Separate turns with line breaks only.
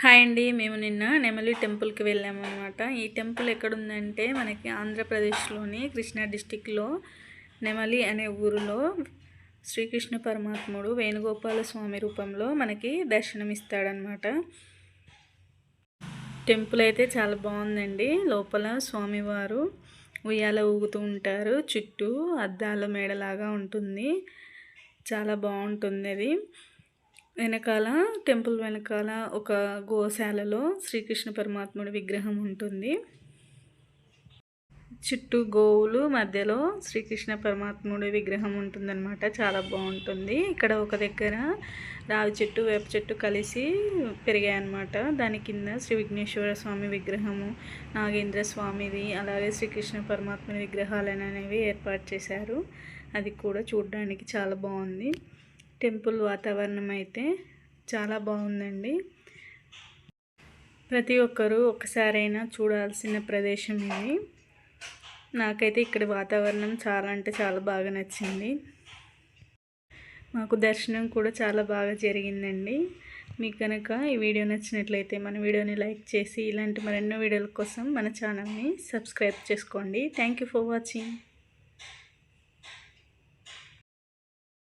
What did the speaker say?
Hi అండి. మేము నిన్న నెమలి టెంపుల్కి వెళ్ళామన్నమాట. ఈ టెంపుల్ ఎక్కడుందంటే మనకి ఆంధ్రప్రదేశ్లోని కృష్ణా డిస్టిక్లో నెమలి అనే ఊరిలో శ్రీకృష్ణ పరమాత్ముడు వేణుగోపాల స్వామి రూపంలో మనకి దర్శనమిస్తాడనమాట. టెంపుల్ అయితే చాలా బాగుందండి. లోపల స్వామివారు ఉయ్యాల ఊగుతూ ఉంటారు. చుట్టూ అద్దాల మేడలాగా ఉంటుంది. చాలా బాగుంటుంది అది. వెనకాల టెంపుల్ వెనకాల ఒక గోశాలలో శ్రీకృష్ణ పరమాత్ముడి విగ్రహం ఉంటుంది. చుట్టూ గోవులు, మధ్యలో శ్రీకృష్ణ పరమాత్ముడి విగ్రహం ఉంటుందన్నమాట. చాలా బాగుంటుంది. ఇక్కడ ఒక దగ్గర రావి చెట్టు, వేప చెట్టు కలిసి పెరిగాయన్నమాట. దాని కింద శ్రీ విఘ్నేశ్వర స్వామి విగ్రహము, నాగేంద్ర స్వామిది, అలాగే శ్రీకృష్ణ పరమాత్ముడి విగ్రహాలు అనేవి ఏర్పాటు చేశారు. అది కూడా చూడడానికి చాలా బాగుంది. టెంపుల్ వాతావరణం అయితే చాలా బాగుందండి. ప్రతి ఒక్కరూ ఒకసారైనా చూడాల్సిన ప్రదేశం ఇది. నాకైతే ఇక్కడ వాతావరణం చాలా అంటే చాలా బాగా నచ్చింది. మాకు దర్శనం కూడా చాలా బాగా జరిగిందండి. మీకు కనుక ఈ వీడియో నచ్చినట్లయితే మన వీడియోని లైక్ చేసి ఇలాంటి మరెన్నో వీడియోల కోసం మన ఛానల్ని సబ్స్క్రైబ్ చేసుకోండి. Thank you for watching.